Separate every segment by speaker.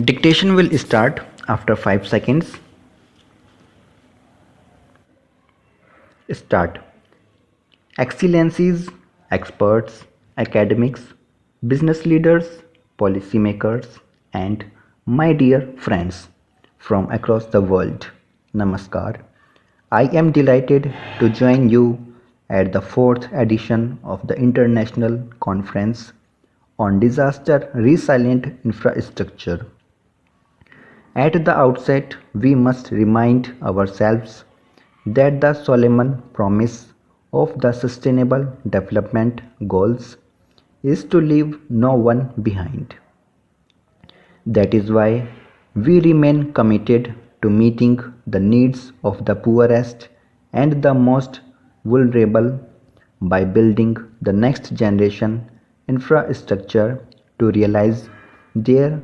Speaker 1: Dictation will start after 5 seconds. Start. Excellencies, experts, academics, business leaders, policymakers, and my dear friends from across the world. Namaskar. I am delighted to join you at the fourth edition of the International Conference on Disaster Resilient Infrastructure. At the outset, we must remind ourselves that the solemn promise of the Sustainable Development Goals is to leave no one behind. That is why we remain committed to meeting the needs of the poorest and the most vulnerable by building the next generation infrastructure to realize their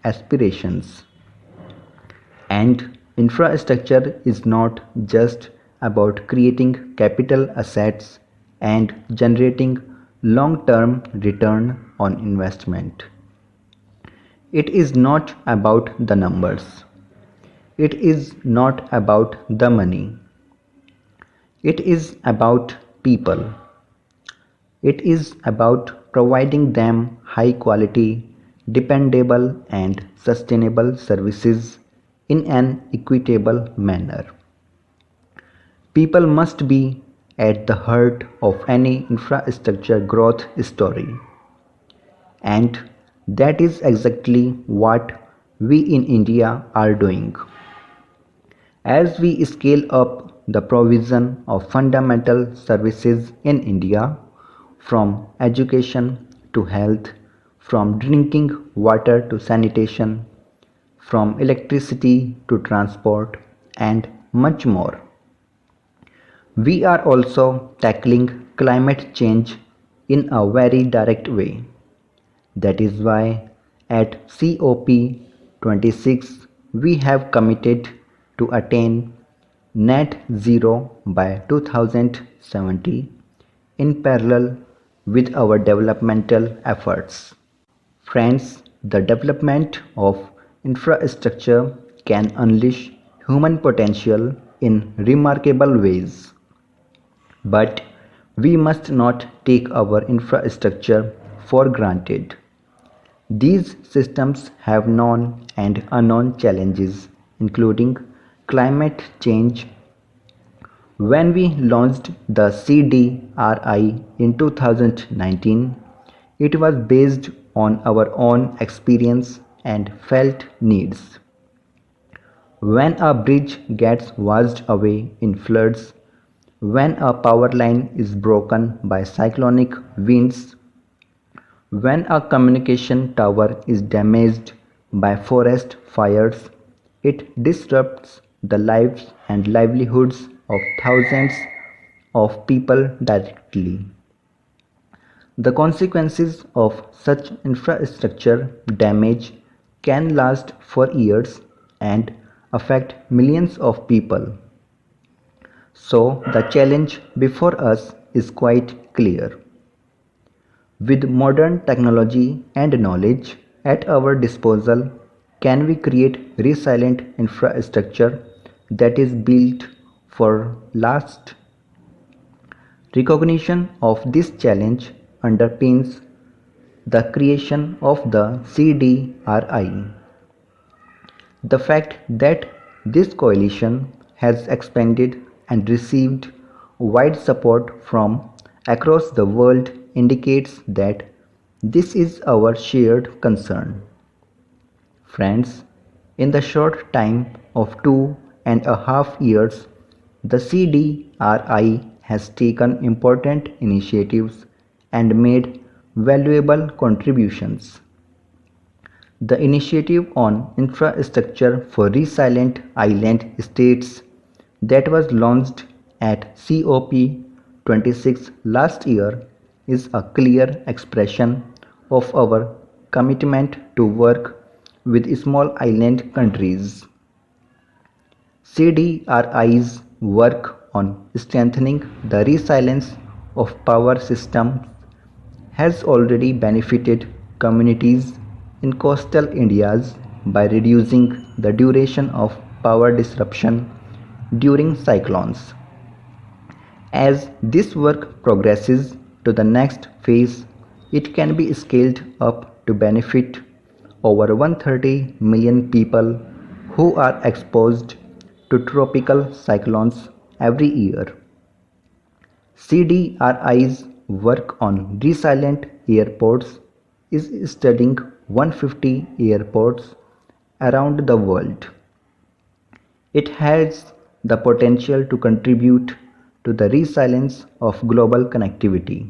Speaker 1: aspirations. And infrastructure is not just about creating capital assets and generating long term return on investment. It is not about the numbers. It is not about the money. It is about people. It is about providing them high quality, dependable, and sustainable services in an equitable manner. People must be at the heart of any infrastructure growth story. And that is exactly what we in India are doing. As we scale up the provision of fundamental services in India, from education to health, from drinking water to sanitation, from electricity to transport, and much more. We are also tackling climate change in a very direct way. That is why at COP26 we have committed to attain net zero by 2070 in parallel with our developmental efforts. Friends, the development of infrastructure can unleash human potential in remarkable ways. But we must not take our infrastructure for granted. These systems have known and unknown challenges, including climate change. When we launched the CDRI in 2019, it was based on our own experience and felt needs. When a bridge gets washed away in floods, when a power line is broken by cyclonic winds, when a communication tower is damaged by forest fires, it disrupts the lives and livelihoods of thousands of people directly. The consequences of such infrastructure damage can last for years and affect millions of people. So, the challenge before us is quite clear. With modern technology and knowledge at our disposal, can we create resilient infrastructure that is built for last? Recognition of this challenge underpins the creation of the CDRI. The fact that this coalition has expanded and received wide support from across the world indicates that this is our shared concern. Friends, in the short time of 2.5 years, the CDRI has taken important initiatives and made valuable contributions. The initiative on infrastructure for resilient island states that was launched at COP26 last year is a clear expression of our commitment to work with small island countries. CDRI's work on strengthening the resilience of power systems has already benefited communities in coastal India's by reducing the duration of power disruption during cyclones. As this work progresses to the next phase, it can be scaled up to benefit over 130 million people who are exposed to tropical cyclones every year. CDRI's work on resilient airports is studying 150 airports around the world. It has the potential to contribute to the resilience of global connectivity.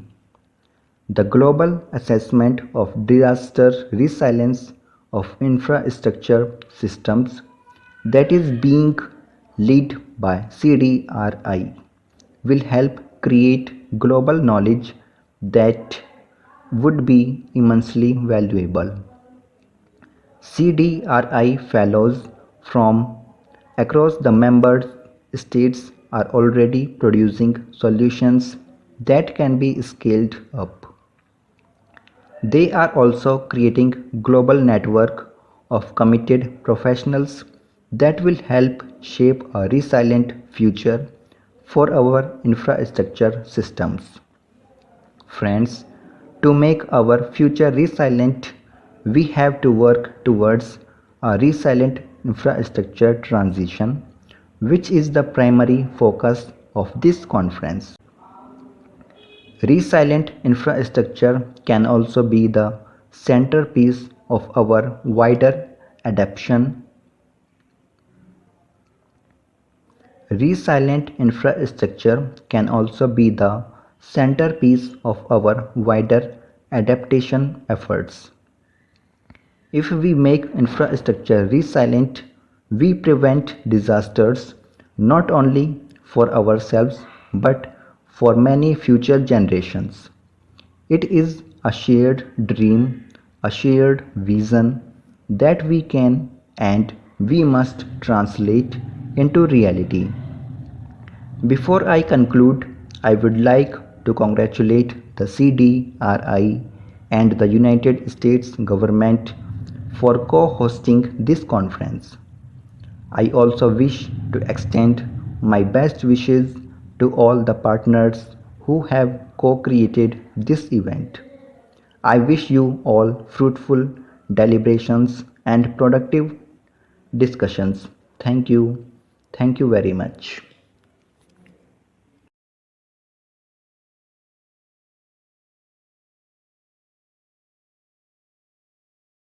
Speaker 1: The Global Assessment of Disaster Resilience of Infrastructure Systems, that is being led by CDRI, will help create global knowledge that would be immensely valuable. CDRI fellows from across the member states are already producing solutions that can be scaled up. They are also creating global network of committed professionals that will help shape a resilient future for our infrastructure systems. Friends, to make our future resilient, we have to work towards a resilient infrastructure transition, which is the primary focus of this conference. Resilient infrastructure can also be the centerpiece of our wider adaptation. Resilient infrastructure can also be the centerpiece of our wider adaptation efforts. If we make infrastructure resilient, we prevent disasters not only for ourselves but for many future generations. It is a shared dream, a shared vision that we can and we must translate into reality. Before I conclude, I would like to congratulate the CDRI and the United States government for co-hosting this conference. I also wish to extend my best wishes to all the partners who have co-created this event. I wish you all fruitful deliberations and productive discussions. Thank you. Thank you very much.